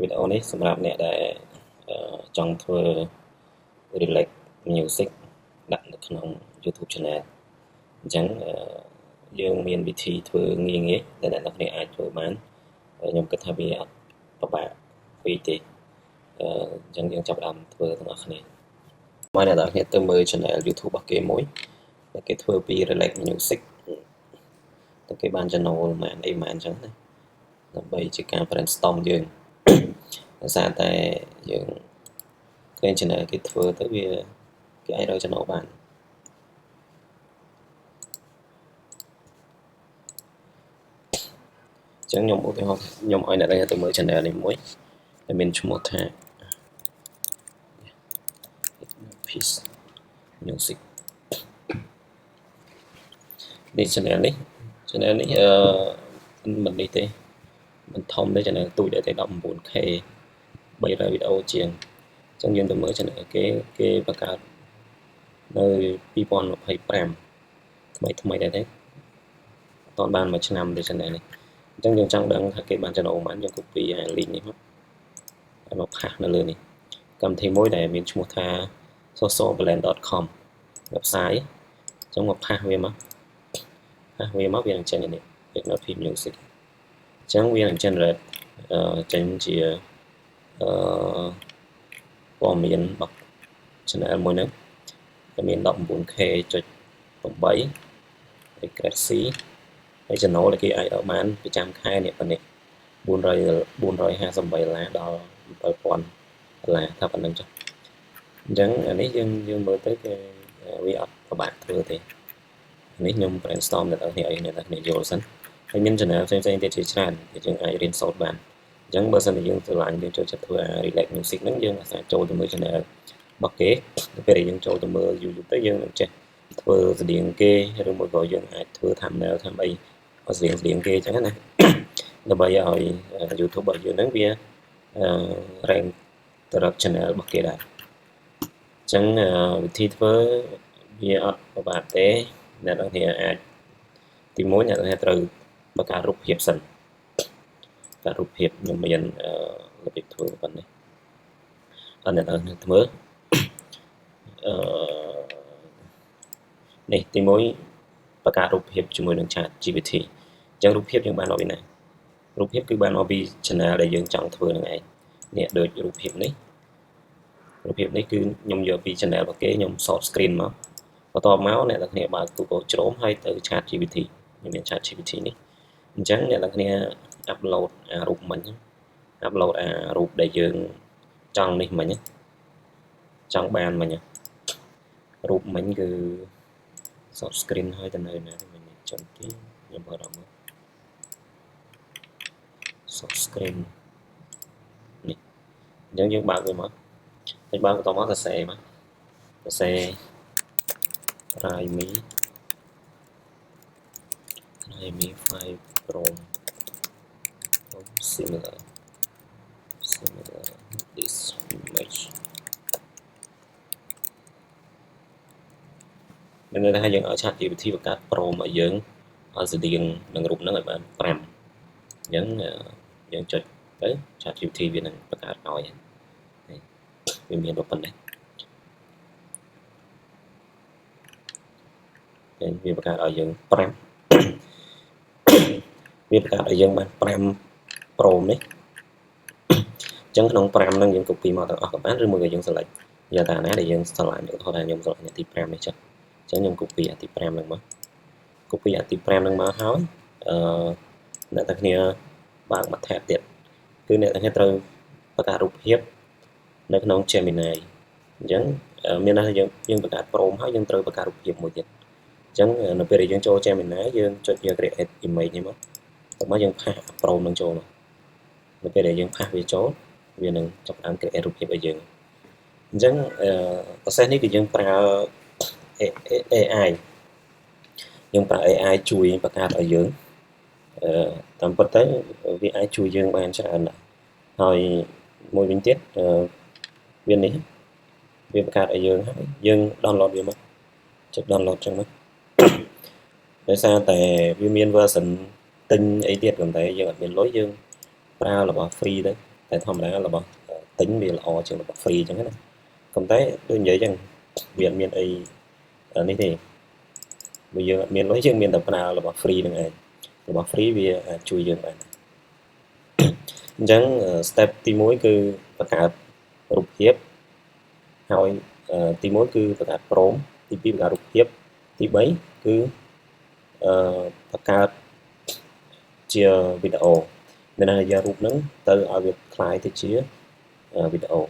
video នេះសម្រាប់អ្នកដែលចង់ធ្វើ relax music ដាក់នៅក្នុង YouTube channel អញ្ចឹងយើងមានវិធីធ្វើងាយៗដែលអ្នកនរគ្នាអាចធ្វើបានខ្ញុំគិតថាវាអត់ពិបាកពេកទេអញ្ចឹងយើងចាប់ផ្ដើមធ្វើទាំងអស់គ្នាមកអ្នកនរគ្នាទៅមើល channel YouTube របស់គេមួយដែលគេធ្វើពី relax music តែគេបានចំណូលមិនអីមិនអញ្ចឹងណាដើម្បីជាការ brainstorm យើងដោយសារតែយើងឃើញ channel គេធ្វើទៅវាគេអាចរកចំណូលបានអញ្ចឹងខ្ញុំឧទាហរណ៍ខ្ញុំឲ្យអ្នកទៅមើល channel នេះមួយដែលមានឈ្មោះថា Peace Music នេះ channel នេះមិននេះទេមិនធំទេ channel ទូចដែរទេ 19K 300 វីដេអូជាងអញ្ចឹងយើងទៅមើល channel គេបង្កើតនៅ2025ថ្មីដែរទេអត់បានមួយឆ្នាំទេ channel នេះអញ្ចឹងយើងចង់ដឹងថាគេបានចំណូលប៉ុន្មានយើង copy អា link នេះមកផាសនៅលើនេះកម្មវិធីមួយដែលមានឈ្មោះថា socialblend.com website អញ្ចឹងមកផាសវាមកវានឹងចេញនេះ Peace Music អញ្ចឹងវានឹង generate ចេញជាព័ត៌មានរបស់ channel មួយហ្នឹងវាមាន 19K.8 accuracy ហើយ channel ដែលគេអាចរកបានប្រចាំខែនេះប៉ុណ្ណេះ$458ដល់$7,000ថាប៉ុណ្្នឹងចុះអញ្ចឹងអានេះយើងមើលទៅគេវាអត់ពិបាកធ្វើទេនេះខ្ញុំ brainstorm ដល់អ្នកឲ្យអ្នកយល់សិនហើយមាន channel ផ្សេងៗទៀតជាច្រើនដែលយើងអាចរៀនសូត្របានអញ្ចឹងបើសិនជាយើងស្រឡាញ់យើងចូលចិត្តធ្វើ relax music ហ្នឹងយើងអាចចូលទៅមើល channel របស់គេពេលដែលយើងចូលទៅមើល YouTube ទៅយើងនឹងចេះធ្វើស្តៀងគេឬមួយក៏យើងអាចធ្វើ thumbnail ធ្វើអីឲ្យស្តៀងគេអញ្ចឹងណាដើម្បីឲ្យ YouTube របស់យើងហ្នឹងវាrank ទៅរក channel របស់គេដែរអញ្ចឹងវិធីធ្វើវាអត់ពិបាកទេអ្នកនរគ្នាអាចទី1អ្នកនរគ្នាត្រូវបង្កើតរូបភាពសិនការរូបភាពខ្ញុំមានរបៀបធ្វើប៉ុណ្ណេះអត់អ្នកនរគ្នាធ្វើនេះទី1បង្កើតរូបភាពជាមួយនឹង Chat GPT អញ្ចឹងរូបភាពយើងបានមកពីណារូបភាពគឺបានមកពី channel ដែលយើងចង់ធ្វើនឹងឯងនេះដូចរូបភាពនេះគឺខ្ញុំយកពី channel របស់គេខ្ញុំ short screen មកបន្ទាប់មកអ្នកនរគ្នាបើក Google Chrome ហើយទៅ Chat GPT ខ្ញុំមាន Chat GPT នេះអញ្ចឹងអ្នកនរគ្នា upload អារូបមិញ upload អារូបដែលយើងចង់នេះមិញចង់បានមិញរូបមិញគឺ short screen ហើយទៅនៅណាមិញចុចទីខ្ញុំបើកមក short screen នេះអញ្ចឹងយើងបើកវាមកហើយបើកបន្តមកសរសេរមកសរសេរ Raimi 5 Pro similar this image មានន័យថាយើងឲ្យ Chat GPT បង្កើត Pro មកយើងឲ្យស្តៀងនឹងរូបហ្នឹងឲ្យបាន5អញ្ចឹងយើងចុចទៅ Chat GPT វានឹងបង្កើតឲ្យវាមានប៉ុណ្ណេះវាបង្កើតឲ្យយើង5វាបង្កើតឲ្យយើងបាន5 Pro នេះអញ្ចឹងក្នុង5ហ្នឹងយើង copy មកទាំងអស់ក៏បានឬមួយក៏យើង select យកតែណាដែលយើងស្រឡាញ់ឧទាហរណ៍ថាខ្ញុំស្រឡាញ់អាទី5នេះចុះអញ្ចឹងខ្ញុំ copy អាទី5ហ្នឹងមក copy អាទី5ហ្នឹងមកហើយអ្នកទាំងគ្នាបើកមក tab ទៀតគឺអ្នកទាំងគ្នាត្រូវបង្កើតរូបភាពនៅក្នុង Gemini អញ្ចឹងមានន័យថាយើងបង្កើត Pro ហើយយើងត្រូវបង្កើតរូបភាពមួយទៀតអញ្ចឹងនៅពេលដែលយើងចូល Gemini យើងចុចយក create image នេះមកទៅមកយើងផាស Pro នឹងចូលមកនៅពេលដែលយើងផាសវាចូលវានឹងចាប់ផ្ដើម create រូបភាពឲ្យយើងអញ្ចឹងprocess នេះគឺយើងប្រើ AI យើងប្រើ AI ជួយបង្កើតឲ្យយើងតាមពិតទៅវាអាចជួយយើងបានច្រើនណាស់ហើយមួយវិញទៀតវានេះវាបង្កើតឲ្យយើងហើយយើង download វាមកចុច download ចឹងមកដោយសារតែវាមាន version ទិញអីទៀតប៉ុន្តែយើងអត់មានលុយយើងប្រើរបស់ free ទៅ តែធម្មតារបស់ទិញវាល្អជាងរបស់ free អញ្ចឹងណាប៉ុន្តែដូចនិយាយអញ្ចឹងវាអត់មានអីនេះទេបើយើងអត់មានលុយយើងមានតែប្រើរបស់ free នឹងឯងរបស់ free វាអាចជួយយើងបានអញ្ចឹង step ទី1គឺបង្កើតរូបភាពហើយទី1គឺបង្កើត prompt ទី2បង្កើតរូបភាពទី3គឺបង្កើតជាវីដេអូមានន័យថាយករូបហ្នឹងទៅឲ្យវាคล้ายទៅជាវីដេអូ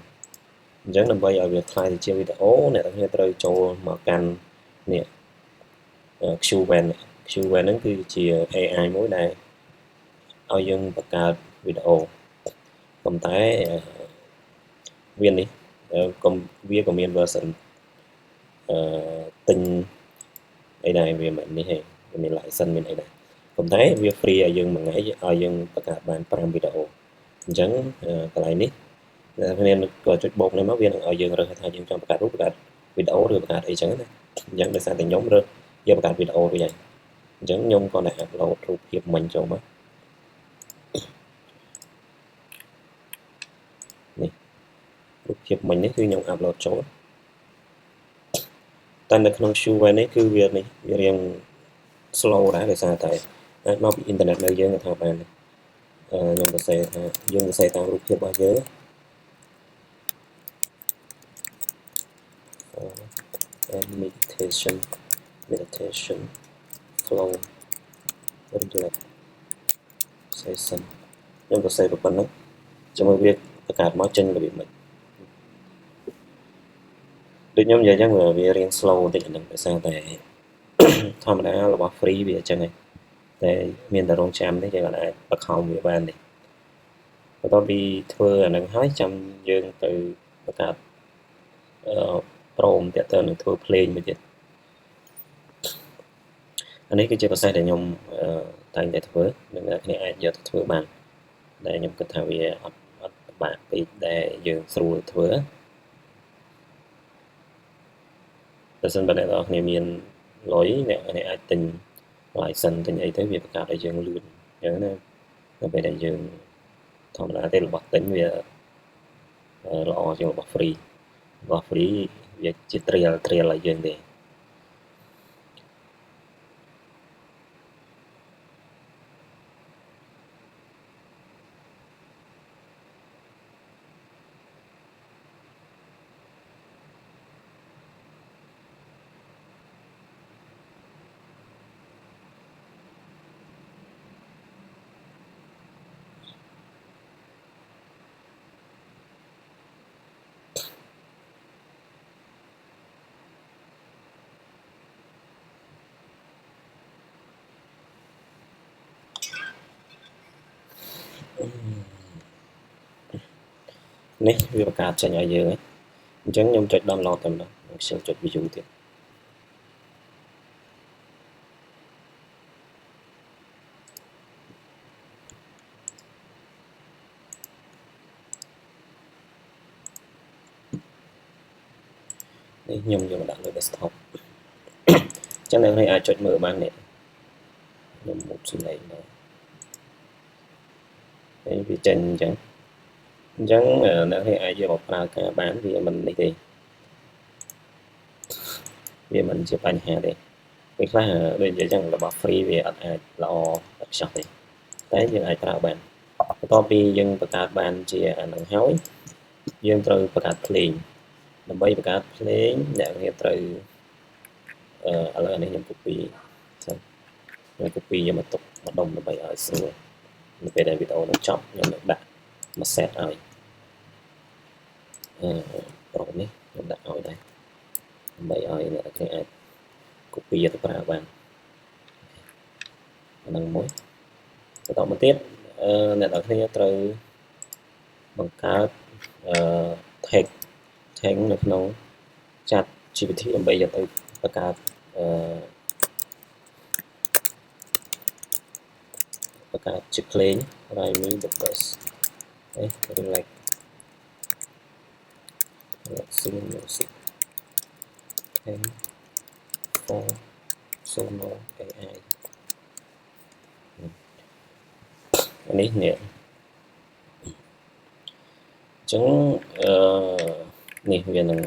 អញ្ចឹងដើម្បីឲ្យវាคล้ายទៅជាវីដេអូអ្នកទាំងគ្នាត្រូវចូលមកកាន់នេះ Qwen ហ្នឹងគឺជា AI មួយដែលឲ្យយើងបង្កើតវីដេអូប៉ុន្តែវានេះវាក៏មាន version ទិញអីដែរវាមិននេះទេវាមាន license មានអីដែរប៉ុន្តែវា free ឲ្យយើងមួយថ្ងៃឲ្យយើងបង្កើតបាន5វីដេអូអញ្ចឹងកន្លែងនេះអ្នកក៏ចុចបូកនេះមកវានឹងឲ្យយើងរើសថាយើងចង់បង្កើតរូបបង្កើតវីដេអូឬបង្កើតអីចឹងណាអញ្ចឹងដោយសារតែខ្ញុំរើសយកបង្កើតវីដេអូរួចហើយអញ្ចឹងខ្ញុំក៏តែអាប់ឡូតរូបភាពមិញចូលមកនេះរូបភាពមិញនេះគឺខ្ញុំអាប់ឡូតចូលតែនៅក្នុង Qwen នេះគឺវារៀង slow ដែរដោយសារតែអាចមកពីអ៊ីនធឺណិតនៅយើងថាបានខ្ញុំសរសេរថាយើងសរសេរតាមរូបភាពរបស់យើង meditation flow relaxation ខ្ញុំសរសេរប៉ុណ្ណឹងជាមួយវាបង្កើតមកចេញរបៀបម៉េចដូចខ្ញុំនិយាយអញ្ចឹងវារៀង slow បន្តិចអាហ្នឹងដោយសារតែធម្មតារបស់ free វាអញ្ចឹងឯងតែមានតែរងចាំទេយើងអាចបខំវាបានទេបន្ទាប់ពីធ្វើអាហ្នឹងហើយចាំយើងទៅបង្កើតព្រមតាក់ទងនឹងធ្វើភ្លេងមួយទៀតអានេះគឺជាប្រសេសដែលខ្ញុំតែងតែធ្វើនឹងអ្នកគ្នាអាចយកទៅធ្វើបានដែលខ្ញុំគិតថាវាអត់ពិបាកពេកដែលយើងស្រួលធ្វើបើសិនបើអ្នកនរគ្នាមានលុយអ្នកអាចទិញ license ទិញអីទៅវាបង្កើតឲ្យយើងលឿនអញ្ចឹងណាដល់ពេលដែលយើងធម្មតាទេរបស់ទិញវាល្អជាងរបស់ free របស់ free វាជា trial ឲ្យយើងទេនេះវាបង្កើតចេញឲ្យយើងអញ្ចឹងខ្ញុំចុច download តែម្ដងខ្ញុំចុច view ទៀតនេះខ្ញុំយកមកដាក់លើ desktop អញ្ចឹងអ្នកនរអាចចុចមើលបាននេះខ្ញុំមុខសំឡេងមកហើយវាចេញអញ្ចឹងអ្នកនរអាចយកមកប្រើការបានវាមិននេះទេវាមិនជាបញ្ហាទេពេលខ្លះដូចនិយាយចឹងរបស់ free វាអត់អាចល្អឥតខ្ចោះទេតែយើងអាចប្រើបានបន្ទាប់ពីយើងបង្កើតបានជាអានឹងហើយយើងត្រូវបង្កើតភ្លេងដើម្បីបង្កើតភ្លេងអ្នកនរត្រូវឥឡូវនេះខ្ញុំ copy ខ្ញុំ copy យកមកទុកម្ដុំដើម្បីឲ្យស្រួលនៅពេលដែលវីដេអូនឹងចប់ខ្ញុំនឹងដាក់មក set ឲ្យប្រូនេះខ្ញុំដាក់ឲ្យដែរដើម្បីឲ្យអ្នកទាំងអាច copy ទៅប្រើបានអានឹងមួយបន្តមកទៀតអ្នកទាំងគ្នាត្រូវបង្កើត tag នៅក្នុង chat GPT ដើម្បីយកទៅបង្កើតជាភ្លេង Write me the best relaxing music and for Sono AI នេះ ចឹងនេះវានឹង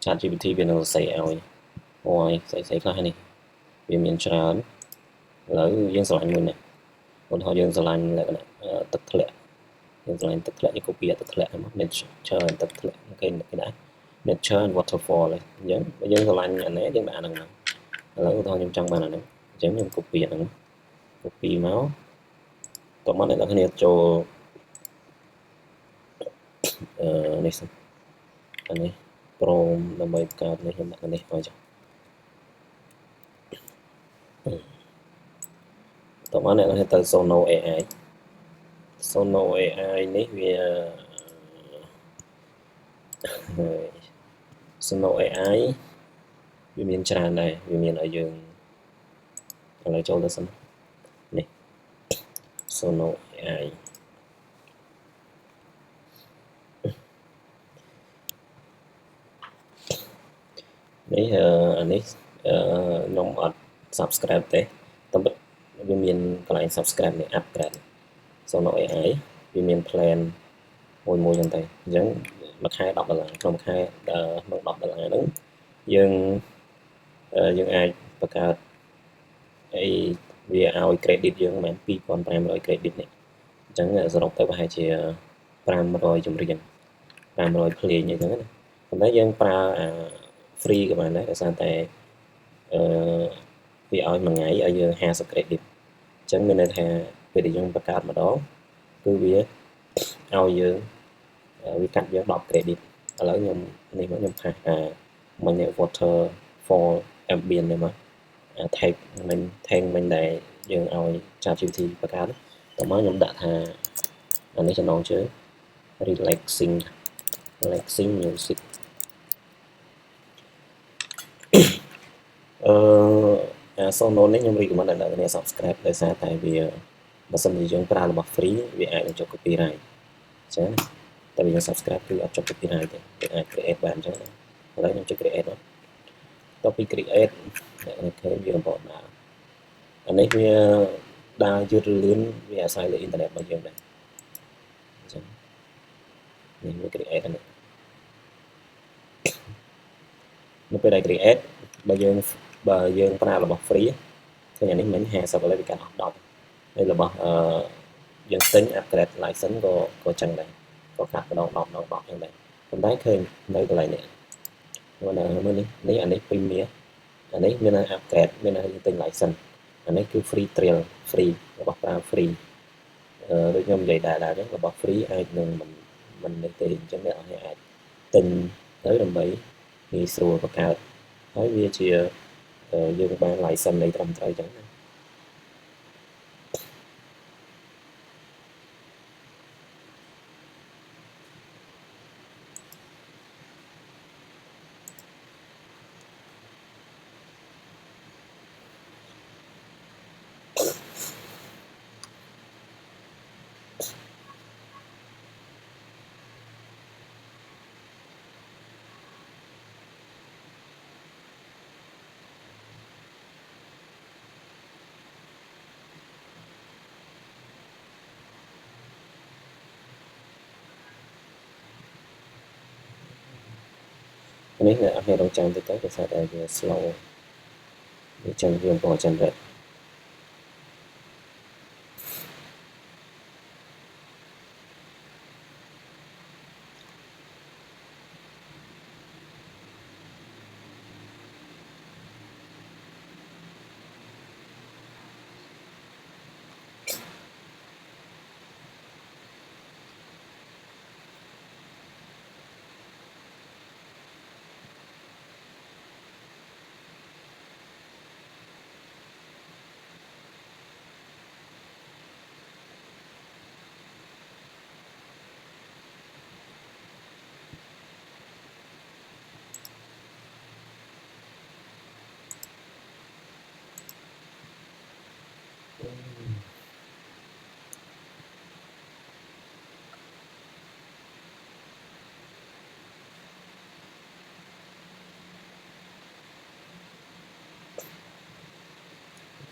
ChatGPT វានឹងសរសេរឲ្យអូយស្អីខ្លះនេះវាមានច្រើនឥឡូវយើងស្រឡាញ់មួយនេះឧទាហរណ៍យើងស្រឡាញ់លក្ខណៈទឹកធ្លាក់យើងស្រឡាញ់ទឹកធ្លាក់យើង copy ទឹកធ្លាក់មក nature ទឹកធ្លាក់គេដាក់ nature and waterfall អញ្ចឹងបើយើងស្រឡាញ់អានេះយើងដាក់អាហ្នឹងឥឡូវឧទាហរណ៍ខ្ញុំចង់បានអាហ្នឹងអញ្ចឹងខ្ញុំ copy អាហ្នឹង copy មកតោះមកអ្នកនរគ្នាចូលនេះសិនអានេះ Chrome ដើម្បីបង្កើតនេះខ្ញុំដាក់នេះឲ្យចុះតោះមកអ្នកនរគ្នាទៅ Sono AI Sono AI នេះវា Sono AI វាមានច្រើនដែរវាមានឲ្យយើងឥឡូវចូលទៅសិននេះ Sono AI នេះអានេះខ្ញុំអត់ subscribe ទេតែវាមានកន្លែង subscribe នេះ upgrade Sono AI វាមាន plan មួយចឹងទៅអញ្ចឹងមួយខែ$10ក្នុងខែក្នុង$10ហ្នឹងយើងអាចបង្កើតអីវាឲ្យ credit យើងមិន2500 credit នេះអញ្ចឹងសរុបទៅប្រហែលជា500ចម្រៀង500ភ្លេងអីចឹងណាប៉ុន្តែយើងប្រើfree ក៏បានដែរដោយសារតែវាឲ្យមួយថ្ងៃឲ្យយើង50 credit អញ្ចឹងមានន័យថាពេលដែលយើងបង្កើតម្ដងគឺវាឲ្យយើងវាកាត់យើង10 credit ឥឡូវខ្ញុំនេះមកខ្ញុំផាសមិញ water for ambient នេះមក tag មិញដែលយើងឲ្យ ChatGPT បង្កើតតោះមកខ្ញុំដាក់ថាអានេះចំណងជើង relaxing music Sono នេះខ្ញុំ recommend ឲ្យអ្នកនរ subscribe ដោយសារតែវាបើសិនជាយើងប្រើរបស់ free វាអាចនឹងចុះ copyright អញ្ចឹងតែបើយើង subscribe គឺអត់ចុះ copyright ទេយើងអាច create បានអញ្ចឹងឥឡូវខ្ញុំចុច create មកតទៅពី create អ្នកឃើញវាបន្តដើរអានេះវាដើរយឺតលឿនវាអាស្រ័យលើអ៊ីនធឺណិតរបស់យើងដែរអញ្ចឹងនេះវា create អានេះនៅពេលដែល create បើយើងប្រើរបស់ free ឃើញអានេះមិញ50ឥឡូវវាកាត់អស់10ហើយរបស់យើងទិញ upgrade license ក៏ចឹងដែរក៏កាត់ម្ដង10ចឹងដែរប៉ុន្តែឃើញនៅកន្លែងនេះមើលនេះអានេះ Premium អានេះមាន upgrade មានយើងទិញ license អានេះគឺ free trial free របស់ប្រើ free ដូចខ្ញុំនិយាយដែរចឹងរបស់ free អាចនឹងមិននេះទេអញ្ចឹងអ្នកអាចទិញទៅដើម្បីងាយស្រួលបង្កើតហើយវាជាយើងបាន license នៃត្រឹមត្រូវចឹងណានេះអ្នកអត់មានរងចាំតិចទៅដោយសារតែវា slow វាចឹងវាបន្ត generate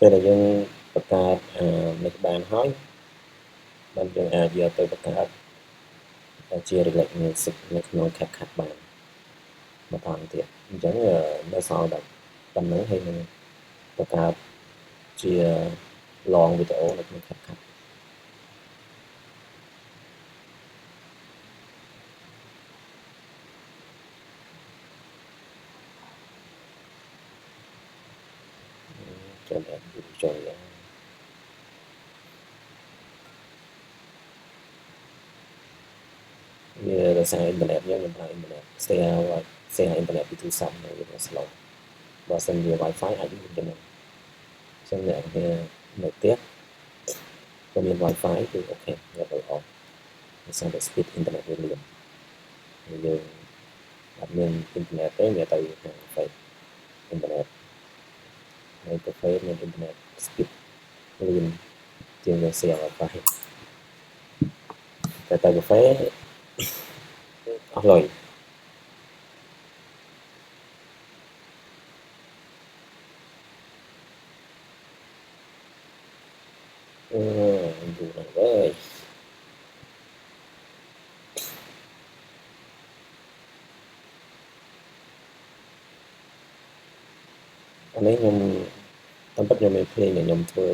ពេលដែលយើងបង្កើតនេះបានហើយបានយើងអាចយកទៅបង្កើត chia relate music នៅក្នុង CapCut បានបន្តទៀតអញ្ចឹងនៅសល់តែប៉ុណ្ណឹងហើយនឹងបង្កើតជា long video នៅក្នុង CapCut ចូលចូលវាដោយសារអ៊ីនធឺណិតយើងប្រើអ៊ីនធឺណិត share អ៊ីនធឺណិតពីទូរស័ព្ទនៅវា slow បើសិនជា Wi-Fi អាចមានចំណុចអញ្ចឹងអ្នកវានៅផ្ទះក៏មាន Wi-Fi គឺអូខេវាទៅអស់ដោយសារតែ speed អ៊ីនធឺណិតវាលឿនយើងអត់មានអ៊ីនធឺណិតទេវាទៅខាង fake អ៊ីនធឺណិតនៅកាហ្វេមានអ៊ីនធឺណិត speed លឿនជាងយើង share Wi-Fi តែទៅកាហ្វេអស់លុយយូរណាស់ហើយអានេះខ្ញុំតាមពិតខ្ញុំមានភ្លេងដែលខ្ញុំធ្វើ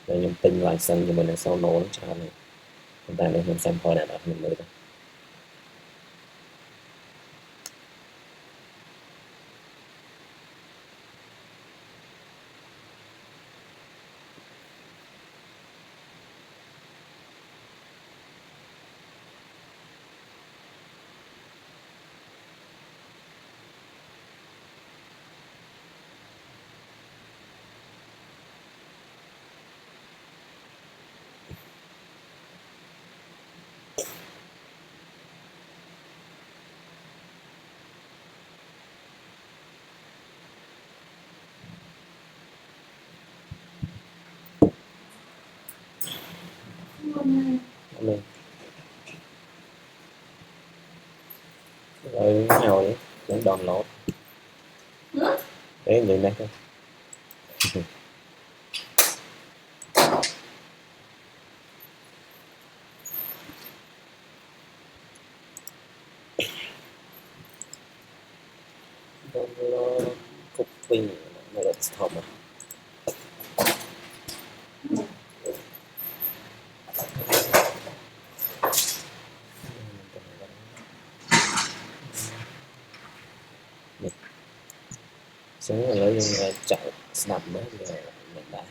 ដែលខ្ញុំទិញ license ជាមួយនឹង Sonos ច្រើនហើយប៉ុន្តែនេះខ្ញុំ sample អ្នកនរគ្នាមើលទៅនេះហើយហើយខ្ញុំ download ទេនិយាយនេះទៅdownload copy នៅ desktop មកចឹងឥឡូវយើងចាក់ស្ដាប់មើលវាមិនដែរ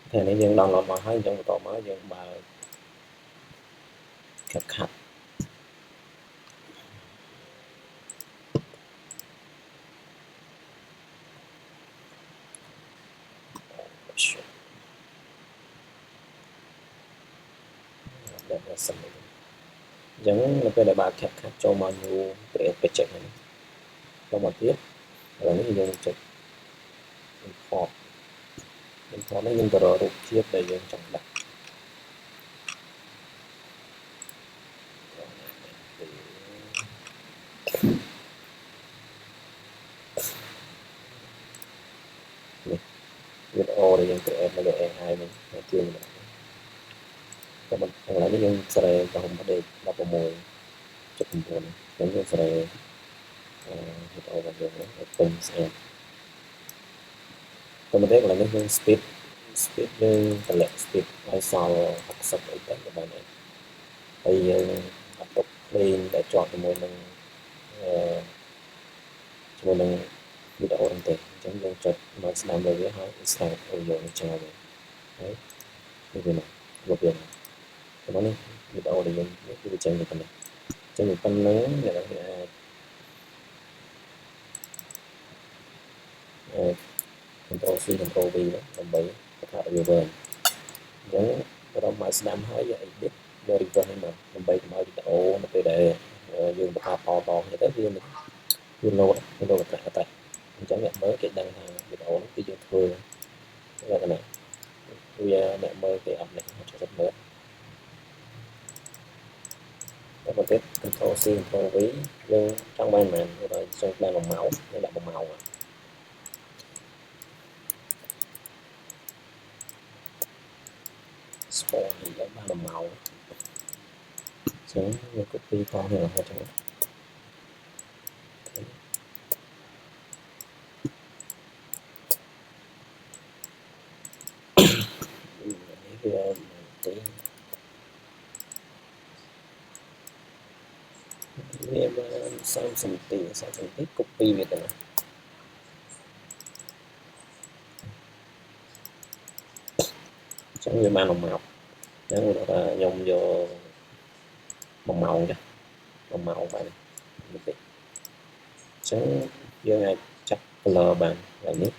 ថ្ងៃនេះយើង download មកហើយអញ្ចឹងបន្តមកយើងបើក CapCut អញ្ចឹងនៅពេលដែលបើក CapCut ចូលមក new create project ហ្នឹងចូលមកទៀតឥឡូវនេះយើងចុច import នេះយើងទៅរករូបភាពដែលយើងចង់ដាក់នេះ video ដែលយើង create នៅលើ AI នេះជួយ តែឥឡូវនេះយើងស្រីកំពុងដេក 16.9 ខ្ញុំយើងស្រីវីដេអូរបស់យើងនេះឲ្យពេញស្អាតតែមិនទេឥឡូវនេះយើង speed យើងតម្លាក់ speed ឲ្យសល់60អីទៅបានហើយហើយយើងអត់ទុកភ្លេងដែលជាប់ជាមួយនឹងវីដេអូហ្នឹងទេអញ្ចឹងយើងចុចមកស្ដាំលើវាហើយ start audio នេះចោលហើយនេះវាមកវាទៅនេះវីដេអូដែលយើងវាចេញទៅប៉ុណ្ណឹងចេញទៅប៉ុណ្ណឹងអ្នកនរអាចControl C Control V ដើម្បីបង្កើតវាវិញអញ្ចឹងរំមកស្ដាំហើយយើង edit យក reverse នេះមកដើម្បីកុំឲ្យវីដេអូនៅពេលដែលយើងបង្កើតតគ្នាទៅវាload តែអញ្ចឹងអ្នកមើលគេដឹងថាវីដេអូនេះគឺយើងធ្វើលក្ខណៈវាអ្នកមើលគេអត់នេះចូលចិត្តមើល Các bạn tiếp Ctrl C Ctrl V nhưng trong bài màn rồi xong ban bằng màu đây là bằng màu Sport thì là ban bằng màu xong như copy con này là hai trong tí em Samsung tí copy việc này chẳng như ban bằng màu nếu người ta dùng vô bằng màu kìa bằng màu bạn này chẳng như này chắc color bạn là nít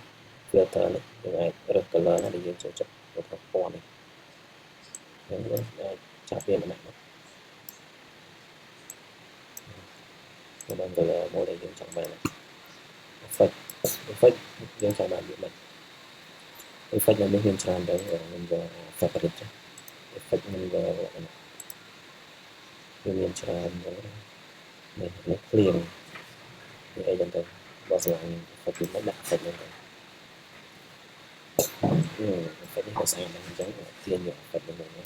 filter này như này rồi color nó đi vô chỗ chụp một cái font này những chắc viên này nó đang color mode đây dùng trong bài này effect dùng trong bài điện này effect là mình tràn đấy rồi mình vào favorite effect mình vào mình tràn đấy này nó clear như đây dần dần bao giờ effect nó đặt effect lên effect nó sẽ làm giống clear nhiều effect lên nữa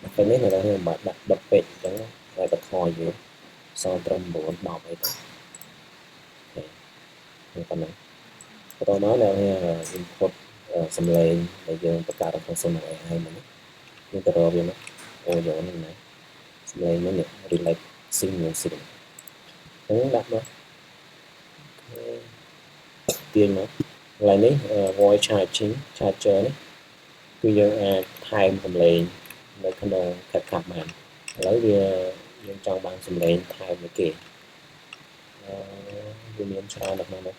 effect này là bạn đặt đập page giống lại bật hồi giữa sau trong bộ bọc ấy thôi phần này tôi nói là import xâm lên để dương tất cả các phần xâm này hay mình nhưng tôi rồi nó ô dỗ này này xâm lên nó nhận relate sinh nhận sinh nó đặt nó tiên nó lại ní voice charging charger đấy cứ dương time xâm lên nơi khả năng các cặp mạng lấy dương trong bằng xâm lên time mấy kì dương miễn tra được nó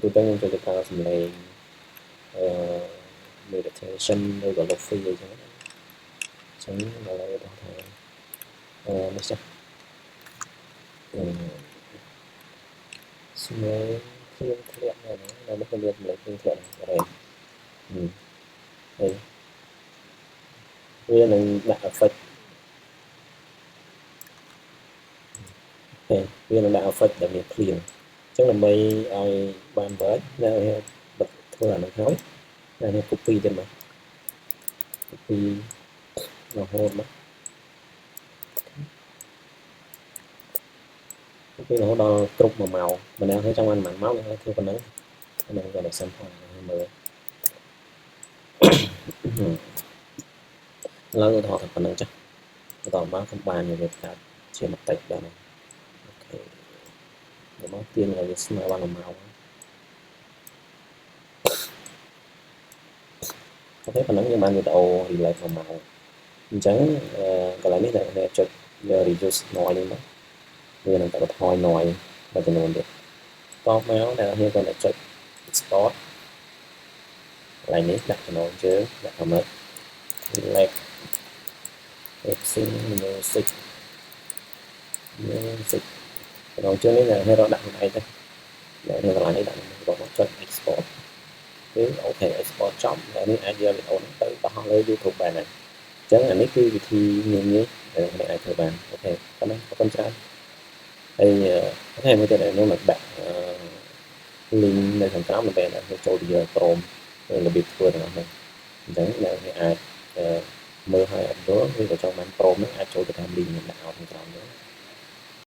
tôi đang cho cái xâm lên meditation rồi gọi là free rồi chẳng là lại đó thôi nó sẽ xâm lên thiên thiện này nó không biết lấy thiên thiện này đây đây là đạo Phật đây là đạo Phật để mình clear chắc là mấy ai ban với là bật thôi là nó nói là nó copy cho mà copy nó hôn mà copy nó đo trục màu mình đang thấy trong anh mặn máu này theo phần nắng mình gọi là sample mười lâu thọ thật phần nắng chắc tỏ báo không bàn nhiều việc cả chia mặt tạch đó này để máu tiên là việc smell bằng màu có thấy phần nắng như bạn người đầu thì lại màu màu trắng còn lại biết là chụp giờ reduce noise lên đó người làm tạo thôi noise và cho nên được có máu nào như còn là chụp export lại nít đặt cho nó chứ đặt vào mất like music rồi trước đấy là hero đặt này thôi để hero lại đặt còn một chân export cứ ok export trong để những idea bị ổn tới và họ lấy YouTube bài này chẳng là mấy cái vị thi nhìn nhé để ai thử bàn ok cảm ơn con trai đây có thể mới để nếu mà bạn linkในthành tám là về là cho đi Chrome là bị vừa được này chẳng là ai mơ hai đó như ở trong bán Chrome ai cho được tham link mình đạo thành tám nữa